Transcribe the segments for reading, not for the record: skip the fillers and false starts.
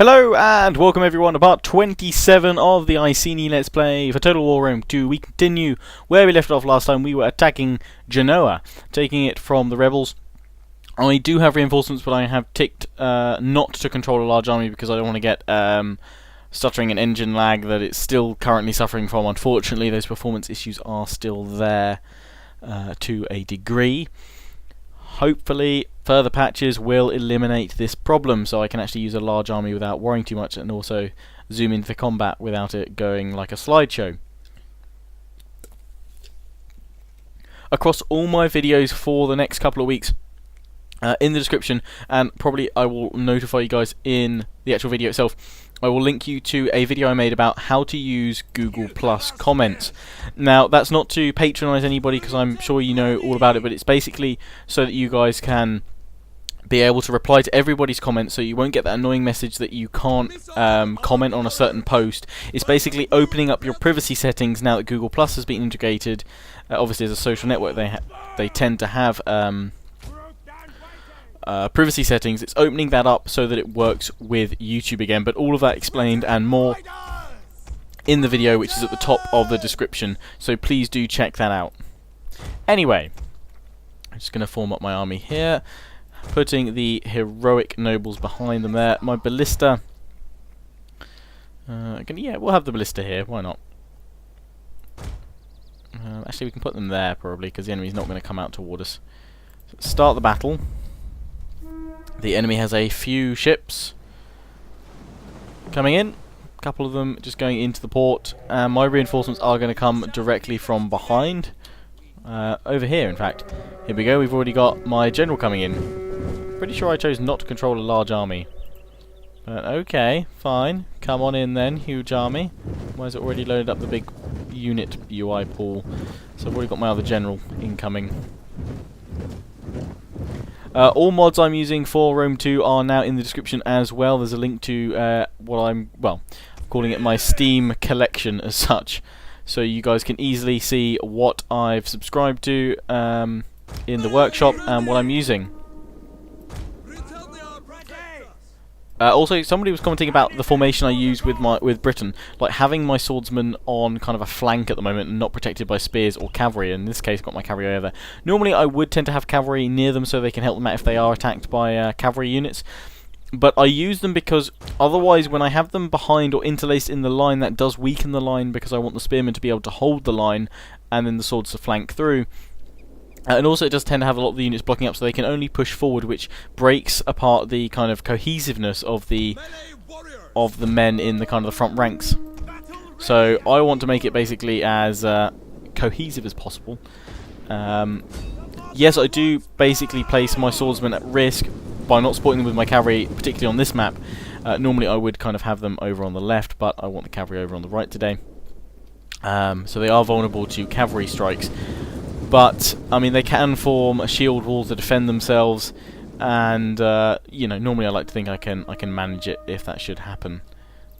Hello and welcome everyone to part 27 of the Iceni Let's Play for Total War Rome 2. We continue where we left off last time. We were attacking Genoa, taking it from the rebels. I do have reinforcements, but I have ticked not to control a large army because I don't want to get stuttering and engine lag that it's still currently suffering from. Unfortunately, those performance issues are still there to a degree. Hopefully further patches will eliminate this problem so I can actually use a large army without worrying too much, and also zoom into the combat without it going like a slideshow. Across all my videos for the next couple of weeks, in the description, and probably I will notify you guys in the actual video itself, I will link you to a video I made about how to use Google Plus comments. Now, that's not to patronise anybody because I'm sure you know all about it, but it's basically so that you guys can be able to reply to everybody's comments, so you won't get that annoying message that you can't comment on a certain post. It's basically opening up your privacy settings now that Google Plus has been integrated. Obviously, as a social network, they tend to have privacy settings. It's opening that up so that it works with YouTube again, but all of that explained and more in the video, which is at the top of the description, so please do check that out. Anyway, I'm just going to form up my army here, putting the heroic nobles behind them there. My ballista, yeah, we'll have the ballista here, why not? Actually, we can put them there probably because the enemy's not going to come out toward us. So start the battle. The enemy has a few ships coming in, a couple of them just going into the port, and my reinforcements are going to come directly from behind, over here in fact. Here we go, we've already got my general coming in. Pretty sure I chose not to control a large army. But okay, fine, come on in then, huge army. Why has it already loaded up the big unit UI pool? So I've already got my other general incoming. All mods I'm using for Rome 2 are now in the description as well. There's a link to what I'm calling it my Steam collection as such, so you guys can easily see what I've subscribed to in the workshop and what I'm using. Also, somebody was commenting about the formation I use with Britain, like having my swordsmen on kind of a flank at the moment and not protected by spears or cavalry. In this case, I've got my cavalry over there. Normally, I would tend to have cavalry near them so they can help them out if they are attacked by cavalry units. But I use them because otherwise, when I have them behind or interlaced in the line, that does weaken the line because I want the spearmen to be able to hold the line and then the swords to flank through. And also it does tend to have a lot of the units blocking up, so they can only push forward, which breaks apart the kind of cohesiveness of the men in the kind of the front ranks. So I want to make it basically as cohesive as possible. Yes, I do basically place my swordsmen at risk by not supporting them with my cavalry, particularly on this map. Normally I would kind of have them over on the left, but I want the cavalry over on the right today. So they are vulnerable to cavalry strikes. But I mean, they can form a shield wall to defend themselves, and you know, normally I like to think I can manage it if that should happen.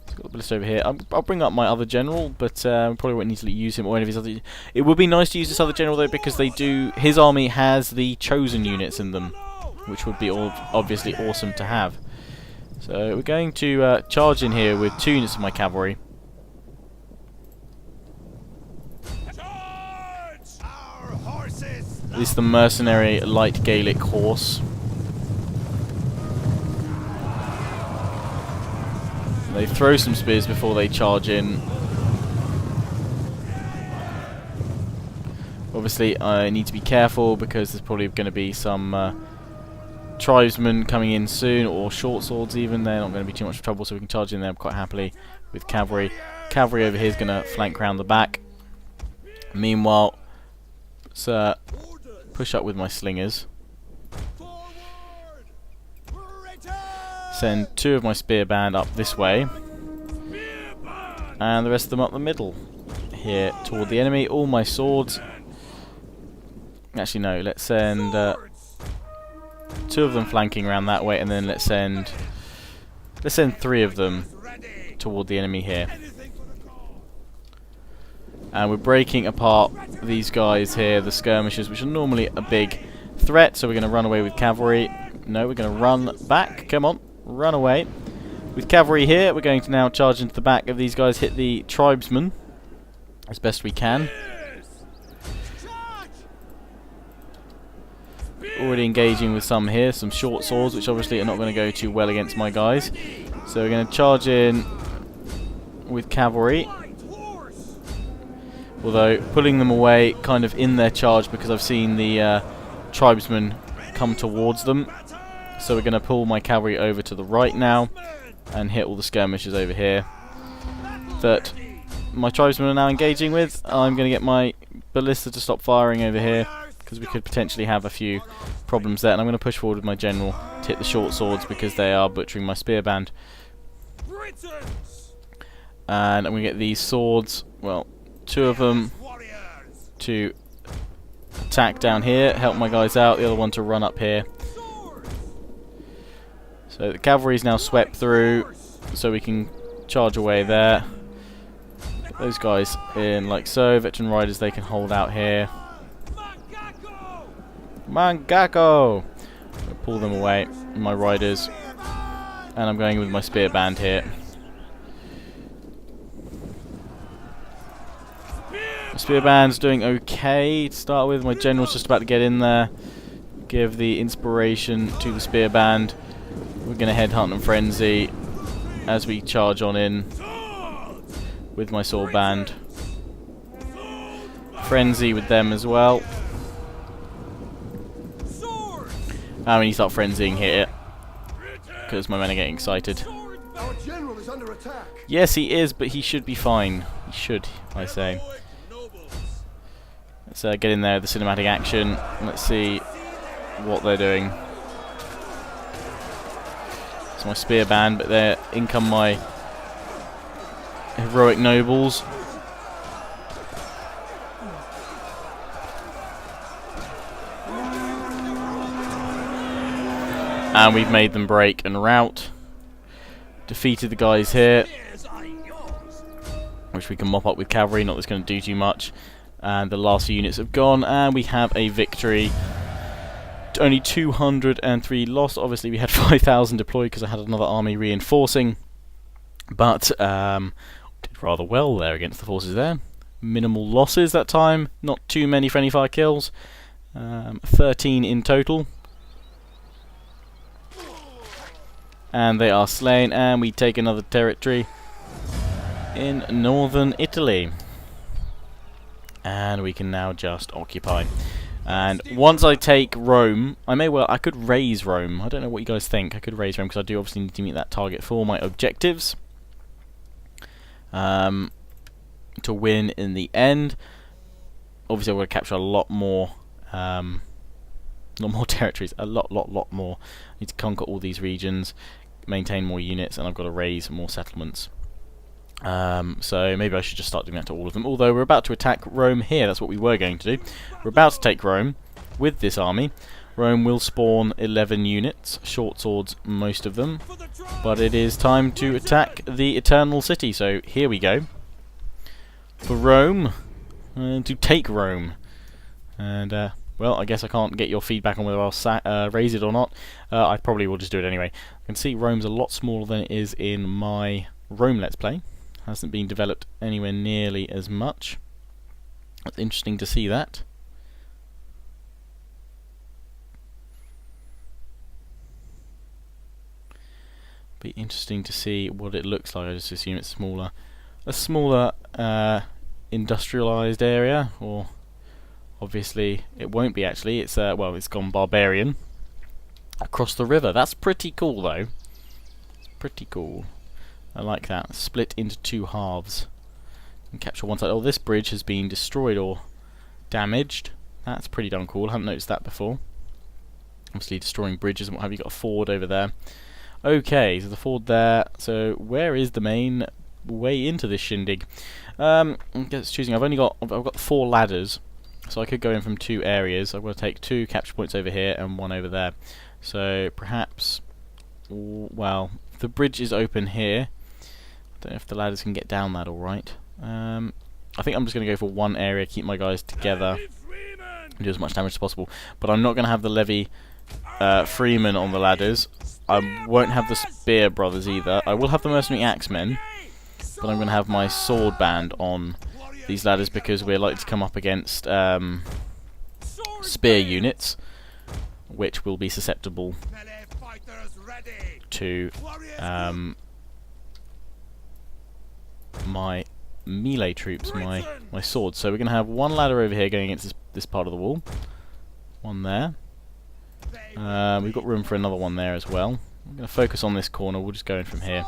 So got the ballista over here. I'll bring up my other general, but probably won't need to use him or any of his other. It would be nice to use this other general though, because his army has the chosen units in them, which would be obviously awesome to have. So we're going to charge in here with 2 units of my cavalry. This is the mercenary light Gaelic horse. They throw some spears before they charge in. Obviously I need to be careful because there's probably going to be some tribesmen coming in soon, or short swords even. They're not going to be too much trouble, so we can charge in there quite happily with cavalry. Cavalry over here is going to flank round the back. Meanwhile, let's push up with my slingers. Send 2 of my spear band up this way, and the rest of them up the middle here toward the enemy. All my swords. Actually, no. Let's send 2 of them flanking around that way, and then let's send 3 of them toward the enemy here. And we're breaking apart these guys here, the skirmishers, which are normally a big threat, so we're going to run away with cavalry. No, we're going to run back. Come on, run away. With cavalry here, we're going to now charge into the back of these guys, hit the tribesmen as best we can. Already engaging with some here, some short swords, which obviously are not going to go too well against my guys. So we're going to charge in with cavalry. Although, pulling them away kind of in their charge because I've seen the tribesmen come towards them. So we're going to pull my cavalry over to the right now and hit all the skirmishers over here that my tribesmen are now engaging with. I'm going to get my ballista to stop firing over here because we could potentially have a few problems there. And I'm going to push forward with my general to hit the short swords because they are butchering my spear band. And I'm going to get these swords, well, 2 of them to attack down here, help my guys out, the other one to run up here. So the cavalry's now swept through, so we can charge away there. Get those guys in like so. Veteran riders, they can hold out here. Mangako! Pull them away, my riders. And I'm going with my spear band here. My spear band's doing okay to start with. My general's just about to get in there. Give the inspiration to the spear band. We're going to headhunt and frenzy as we charge on in with my sword band. Frenzy with them as well. And we need to start frenzying here because my men are getting excited. Our general is under attack. Yes, he is, but he should be fine. He should, I say. Let's get in there with the cinematic action. Let's see what they're doing. It's my spear band, but there in come my heroic nobles. And we've made them break and rout. Defeated the guys here, which we can mop up with cavalry, not that's going to do too much. And the last few units have gone, and we have a victory. Only 203 lost. Obviously we had 5,000 deployed because I had another army reinforcing. But did rather well there against the forces there. Minimal losses that time, not too many friendly fire kills. 13 in total. And they are slain, and we take another territory in northern Italy. And we can now just occupy. And once I take Rome, I could raise Rome. I don't know what you guys think. I could raise Rome because I do obviously need to meet that target for my objectives. To win in the end. Obviously I want to capture a lot more territories. A lot more. I need to conquer all these regions, maintain more units, and I've got to raise more settlements. So maybe I should just start doing that to all of them. Although we're about to attack Rome here, that's what we were going to do. We're about to take Rome with this army. Rome will spawn 11 units, short swords most of them. But it is time to attack the Eternal City, so here we go. For Rome, to take Rome. And well, I guess I can't get your feedback on whether I'll raise it or not. I probably will just do it anyway. I can see Rome's a lot smaller than it is in my Rome Let's Play. Hasn't been developed anywhere nearly as much. It's interesting to see that. Be interesting to see what it looks like. I just assume it's smaller. A smaller industrialized area, or obviously it won't be actually. It's well, it's gone barbarian across the river. That's pretty cool though. It's pretty cool. I like that. Split into 2 halves. And capture one side. Oh, this bridge has been destroyed or damaged. That's pretty darn cool. I haven't noticed that before. Obviously destroying bridges and what have you. Got a ford over there. Okay, so the ford there. So where is the main way into this shindig? I guess choosing. I've got 4 ladders, so I could go in from 2 areas. I'm going to take 2 capture points over here and 1 over there. So perhaps, well, the bridge is open here. I don't know if the ladders can get down that all right. I think I'm just going to go for 1 area, keep my guys together, and do as much damage as possible. But I'm not going to have the levy freemen on the ladders. I won't have the spear brothers either. I will have the mercenary axemen, but I'm going to have my sword band on these ladders because we're likely to come up against spear units, which will be susceptible to my melee troops, my swords. So we're going to have one ladder over here going against this part of the wall. One there. We've got room for another one there as well. I'm going to focus on this corner. We'll just go in from here.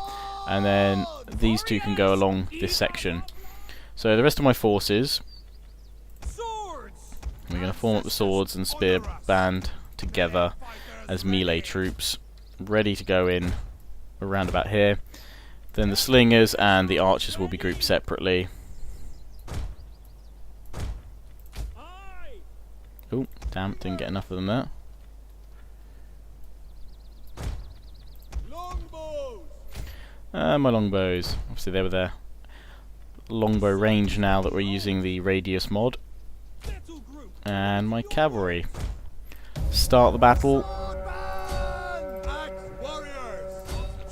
And then these two can go along this section. So the rest of my forces, we're going to form up the swords and spear band together as melee troops, ready to go in around about here. Then the slingers and the archers will be grouped separately. Oh, damn, didn't get enough of them there. My longbows. Obviously they were their longbow range now that we're using the radius mod. And my cavalry. Start the battle.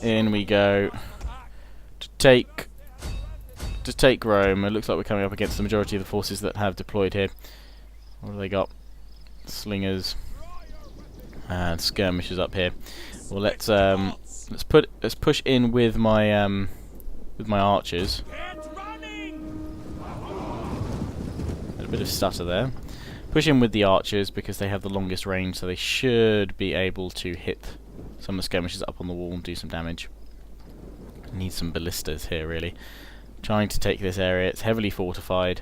In we go. To take Rome. It looks like we're coming up against the majority of the forces that have deployed here. What have they got? Slingers and skirmishers up here. Well, let's push in with my archers. A bit of stutter there. Push in with the archers because they have the longest range, so they should be able to hit some of the skirmishers up on the wall and do some damage. Need some ballistas here, really. Trying to take this area. It's heavily fortified.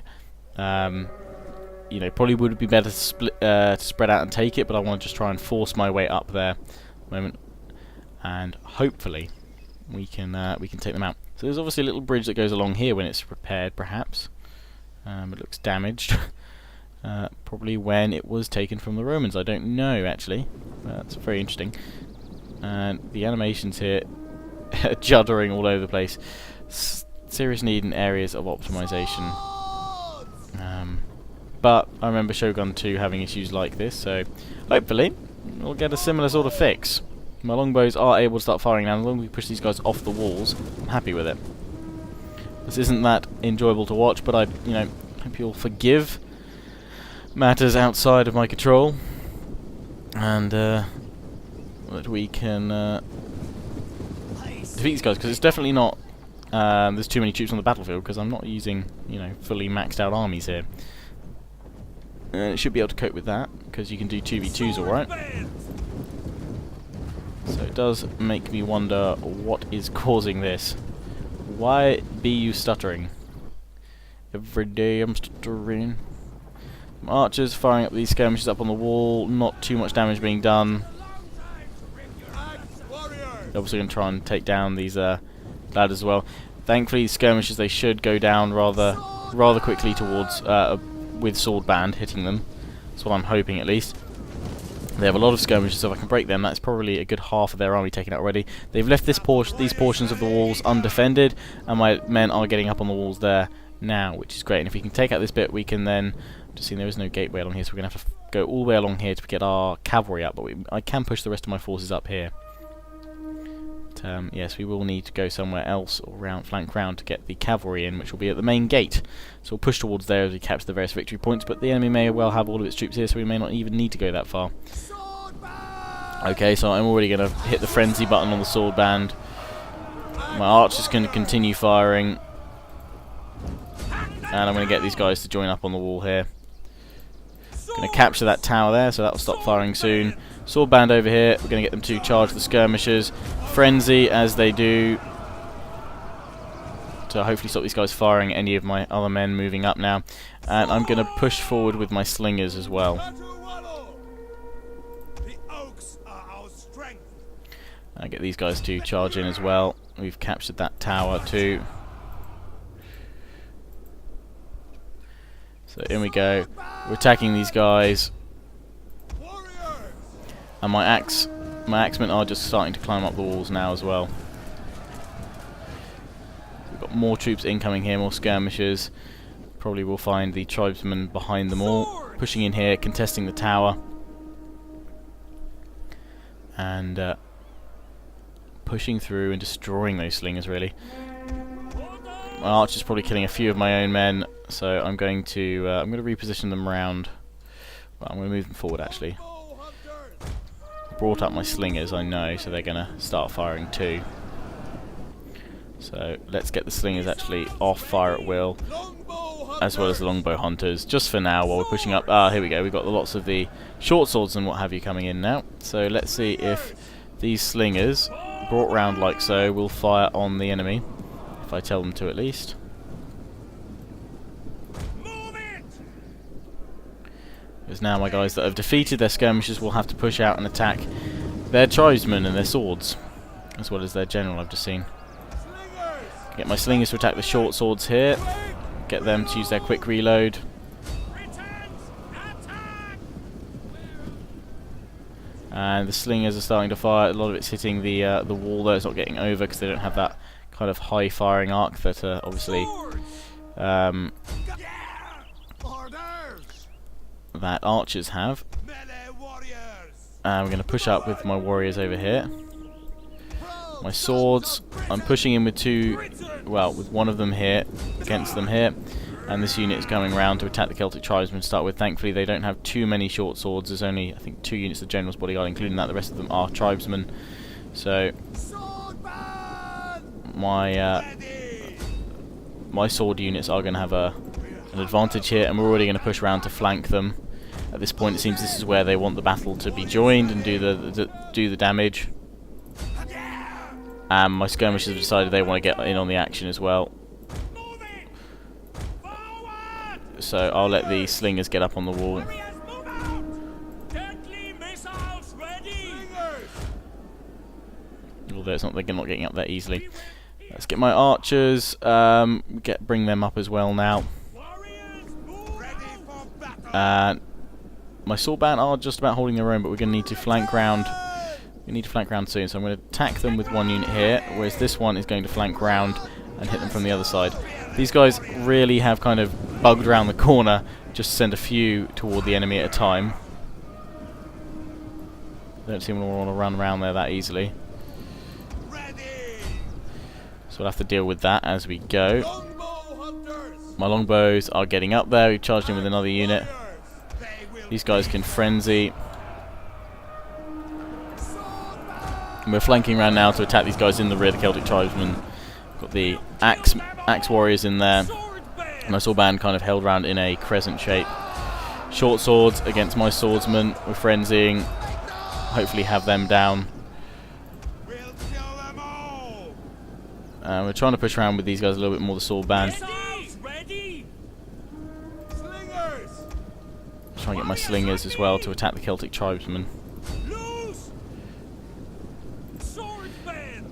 You know, probably would be better to spread out and take it, but I want to just try and force my way up there. Moment, and hopefully we can take them out. So there's obviously a little bridge that goes along here when it's repaired, perhaps. It looks damaged. Probably when it was taken from the Romans. I don't know actually. That's very interesting. And the animations here are juddering all over the place. Serious need in areas of optimization. But I remember Shogun 2 having issues like this, so hopefully we'll get a similar sort of fix. My longbows are able to start firing now. As long as we push these guys off the walls, I'm happy with it. This isn't that enjoyable to watch, but I, hope you'll forgive matters outside of my control, and that we can defeat these guys. Because it's definitely not. There's too many troops on the battlefield because I'm not using, fully maxed out armies here. It should be able to cope with that because you can do 2v2s, alright. So it does make me wonder what is causing this. Why be you stuttering? Every day I'm stuttering. Archers firing up these skirmishes up on the wall. Not too much damage being done. Obviously going to try and take down these ladders as well. Thankfully, these skirmishes, they should go down rather quickly towards with sword band hitting them. That's what I'm hoping, at least. They have a lot of skirmishes, so if I can break them, that's probably a good half of their army taken out already. They've left these portions of the walls undefended, and my men are getting up on the walls there now, which is great. And if we can take out this bit, we can then... Just see, there is no gateway along here, so we're going to have to go all the way along here to get our cavalry up, but I can push the rest of my forces up here. But, yes, we will need to go somewhere else or flank round to get the cavalry in, which will be at the main gate. So we'll push towards there as we capture the various victory points, but the enemy may well have all of its troops here, so we may not even need to go that far. Okay, so I'm already going to hit the frenzy button on the sword band. My archer's going to continue firing. And I'm going to get these guys to join up on the wall here. Going to capture that tower there, so that will stop firing soon. Sword band over here, we're going to get them to charge the skirmishers. Frenzy as they do. To hopefully stop these guys firing any of my other men moving up now. And I'm going to push forward with my slingers as well. I get these guys to charge in as well. We've captured that tower too. So in we go. We're attacking these guys. And my axemen are just starting to climb up the walls now as well. We've got more troops incoming here, more skirmishers. Probably will find the tribesmen behind them all. Pushing in here, contesting the tower. and pushing through and destroying those slingers, really. My archer's probably killing a few of my own men, so I'm going to reposition them round. Well, I'm going to move them forward, actually. Brought up my slingers, I know, so they're going to start firing too. So let's get the slingers actually off fire at will, as well as the longbow hunters, just for now while we're pushing up. Ah, here we go, we've got lots of the short swords and what have you coming in now. So let's see if these slingers, brought round like so, will fire on the enemy, if I tell them to at least. Because now my guys that have defeated their skirmishers will have to push out and attack their tribesmen and their swords, as well as their general I've just seen. Get my slingers to attack the short swords here, get them to use their quick reload. And the slingers are starting to fire. A lot of it's hitting the wall though. It's not getting over because they don't have that kind of high firing arc that obviously that archers have. And we're going to push up with my warriors over here. My swords, I'm pushing in with with one of them here against them here, and this unit is going round to attack the Celtic tribesmen to start with. Thankfully they don't have too many short swords. There's only, I think, 2 units of general's bodyguard, including that. The rest of them are tribesmen. So my sword units are going to have an advantage here, and we're already going to push around to flank them. At this point it seems this is where they want the battle to be joined and do the damage. And my skirmishers have decided they want to get in on the action as well. So I'll let the slingers get up on the wall. Although it's not, they're not getting up that easily. Let's get my archers, bring them up as well now. My sword band are just about holding their own, but we're going to need to flank round. We need to flank round soon, so I'm going to attack them with one unit here, whereas this one is going to flank round and hit them from the other side. These guys really have kind of bugged around the corner, just send a few toward the enemy at a time. Don't seem to want to run around there that easily. So we'll have to deal with that as we go. My longbows are getting up there. We've charged in with another unit. These guys can frenzy. And we're flanking around now to attack these guys in the rear, the Celtic tribesmen. Got the axe warriors in there. My sword band kind of held around in a crescent shape. Short swords against my swordsmen. We're frenzying. Hopefully have them down. We're trying to push around with these guys a little bit more, the sword band. Try and get my slingers as well to attack the Celtic tribesmen.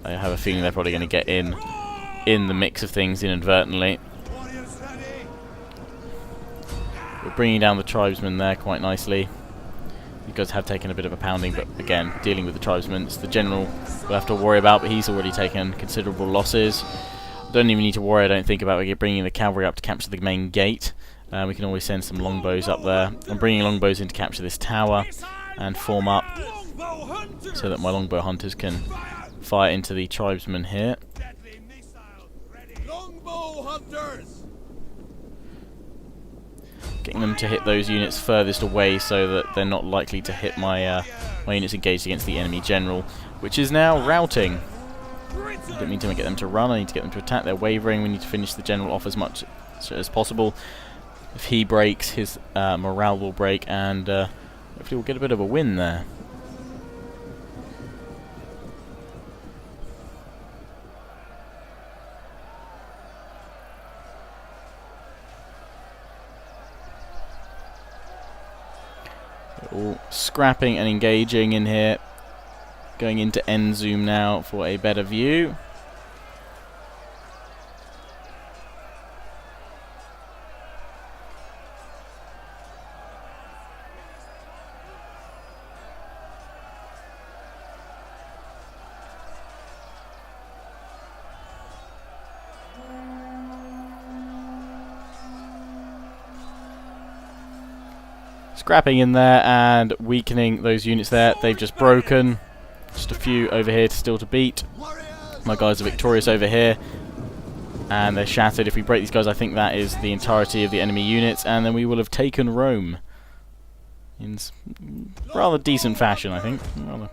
I have a feeling they're probably going to get in the mix of things inadvertently. We're bringing down the tribesmen there quite nicely. You guys have taken a bit of a pounding, but again, dealing with the tribesmen, it's the general we'll have to worry about, but he's already taken considerable losses. Don't even need to worry, I don't think, about bringing the cavalry up to capture the main gate. We can always send some longbows up there. I'm bringing longbows in to capture this tower and form up so that my longbow hunters can fire into the tribesmen here. Getting them to hit those units furthest away so that they're not likely to hit my units engaged against the enemy general, which is now routing. I don't mean to get them to run, I need to get them to attack. They're wavering. We need to finish the general off as much as possible. If he breaks, his morale will break, and hopefully we'll get a bit of a win there. All scrapping and engaging in here. Going into end zoom now for a better view. Scrapping in there and weakening those units there. They've just broken. Just a few over here still to beat. My guys are victorious over here. And they're shattered. If we break these guys, I think that is the entirety of the enemy units. And then we will have taken Rome. In rather decent fashion, I think. Rather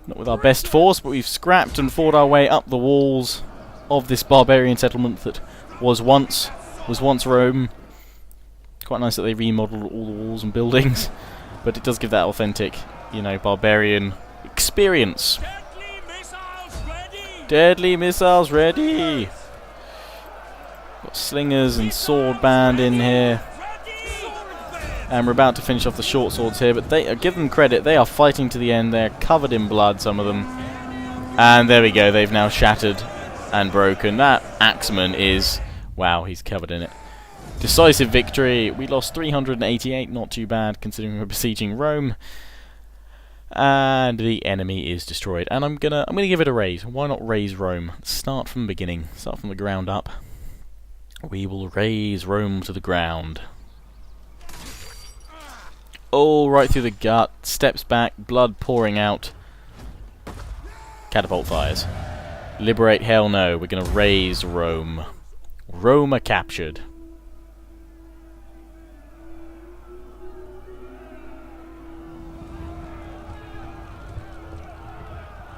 not with our best force, but we've scrapped and fought our way up the walls of this barbarian settlement that was once Rome. Quite nice that they remodeled all the walls and buildings, but it does give that authentic, you know, barbarian experience. Deadly missiles ready! Got slingers and sword band in here. And we're about to finish off the short swords here, but they give them credit, they are fighting to the end. They're covered in blood, some of them. And there we go, they've now shattered and broken. That axeman is... wow, he's covered in it. Decisive victory. We lost 388, not too bad considering we're besieging Rome. And the enemy is destroyed. And I'm gonna give it a raise. Why not raise Rome? Start from the beginning. Start from the ground up. We will raise Rome to the ground. Oh, right through the gut. Steps back, blood pouring out. Catapult fires. Liberate, hell no. We're gonna raise Rome. Rome are captured.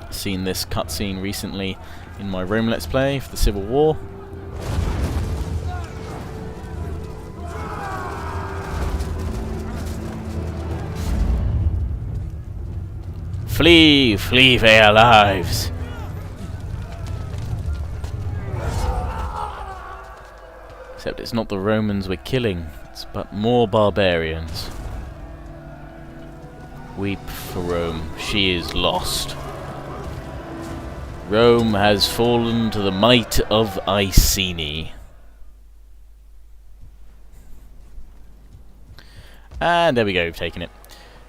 Seen this cutscene recently in my Rome Let's Play for the Civil War. Flee! Flee for your lives! Except it's not the Romans we're killing, it's but more barbarians. Weep for Rome, she is lost. Rome has fallen to the might of Iceni. And there we go, we've taken it.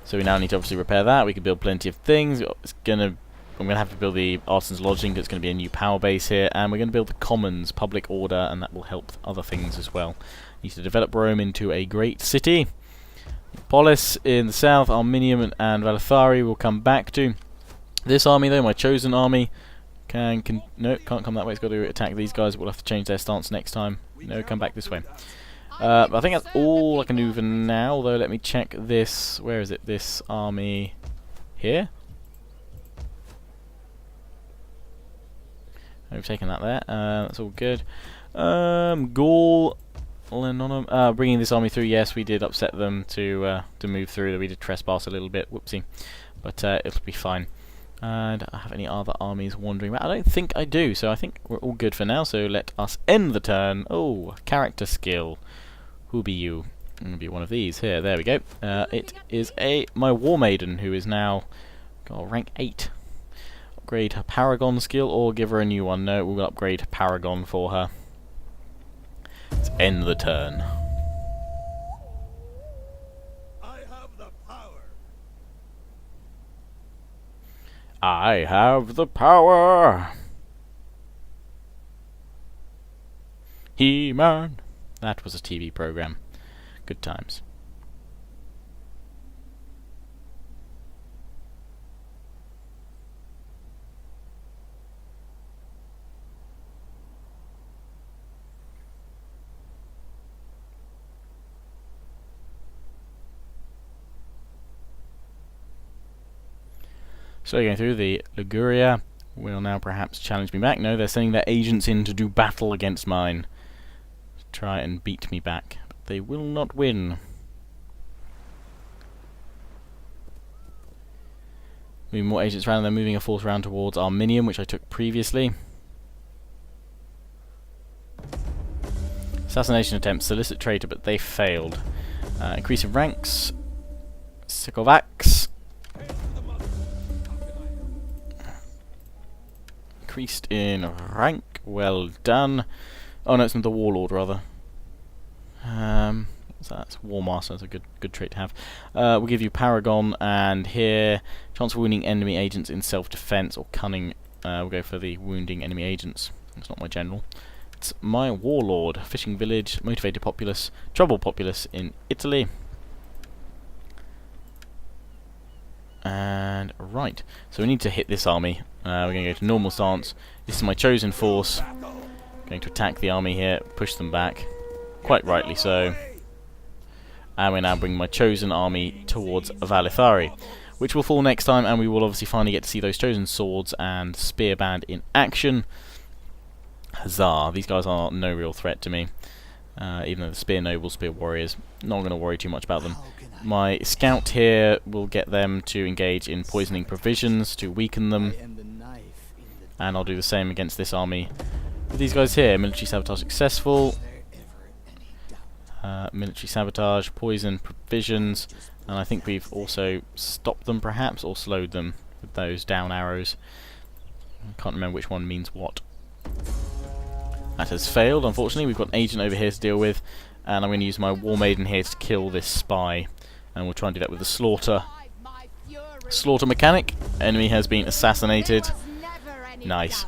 So we now need to obviously repair that. We can build plenty of things. I'm gonna have to build the Artisan's Lodging because it's going to be a new power base here, and we're going to build the Commons, public order, and that will help other things as well. Need to develop Rome into a great city. Polis in the south, Arminium and Valathari will come back to. This army though, my chosen army, no, can't come that way. It's got to attack these guys. We'll have to change their stance next time. No, come back this way. But I think that's all I can do for now, although let me check this. Where is it? This army here? We've taken that there. That's all good. Gaul, bringing this army through. Yes, we did upset them to move through. We did trespass a little bit. Whoopsie. But it'll be fine. And do I have any other armies wandering about? I don't think I do, so I think we're all good for now. So let us end the turn. Oh, character skill. Who'll be you? I'm going to be one of these here. There we go. It is my War Maiden, who is now got rank 8. Upgrade her Paragon skill, or give her a new one. No, we'll upgrade Paragon for her. Let's end the turn. I have the power. I have the power. He-Man. That was a TV program. Good times. So going through the Liguria will now perhaps challenge me back. No, they're sending their agents in to do battle against mine. Try and beat me back, but they will not win. Moving more agents around, they're moving a force around towards Arminium, which I took previously. Assassination attempt, solicit traitor, but they failed. Increase in ranks. Sikovaks. Increased in rank, well done. Oh no, it's not the Warlord, rather. What's that? It's War Master, that's a good trait to have. We'll give you Paragon, and here, chance of wounding enemy agents in self-defense, or cunning. We'll go for the wounding enemy agents. It's not my general. It's my Warlord. Fishing village, motivated populace, troubled populace in Italy. And right. Right, so we need to hit this army. We're going to go to normal stance. This is my chosen force. Going to attack the army here, push them back. Quite rightly so. And we now bring my chosen army towards Valithari, which will fall next time, and we will obviously finally get to see those chosen swords and spear band in action. Huzzah! These guys are no real threat to me. Even though the spear nobles, spear warriors, not going to worry too much about them. My scout here will get them to engage in poisoning provisions to weaken them, and I'll do the same against this army. With these guys here, military sabotage successful. Military sabotage, poison provisions, and I think we've also stopped them perhaps, or slowed them with those down arrows. I can't remember which one means what. That has failed, unfortunately. We've got an agent over here to deal with, and I'm going to use my War Maiden here to kill this spy. And we'll try and do that with the slaughter. Slaughter mechanic. Enemy has been assassinated. Nice.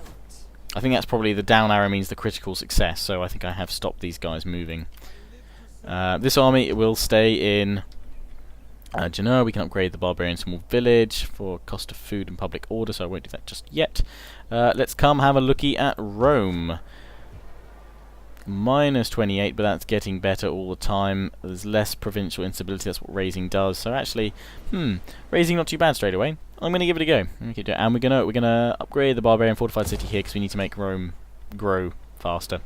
I think that's probably the down arrow means the critical success, so I think I have stopped these guys moving. This army will stay in Genoa. We can upgrade the barbarian small village for cost of food and public order, so I won't do that just yet. Let's come have a looky at Rome. Minus 28, but that's getting better all the time. There's less provincial instability, that's what Razing does. So actually, Razing not too bad straight away. I'm going to give it a go. Okay, and we're gonna upgrade the barbarian fortified city here because we need to make Rome grow faster.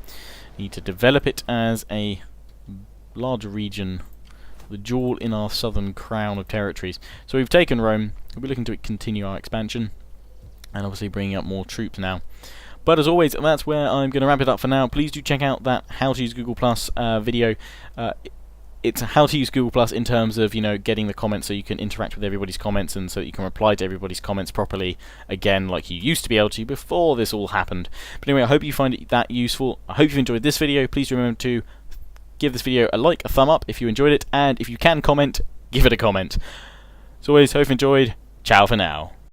We need to develop it as a large region, the jewel in our southern crown of territories. So we've taken Rome. We'll be looking to continue our expansion, and obviously bringing up more troops now. But as always, that's where I'm going to wrap it up for now. Please do check out that How to Use Google Plus video. It's how to use Google Plus in terms of, you know, getting the comments so you can interact with everybody's comments and so that you can reply to everybody's comments properly again like you used to be able to before this all happened. But anyway, I hope you find it that useful. I hope you enjoyed this video. Please remember to give this video a like, a thumb up if you enjoyed it, and if you can comment, give it a comment. As always, hope you enjoyed. Ciao for now.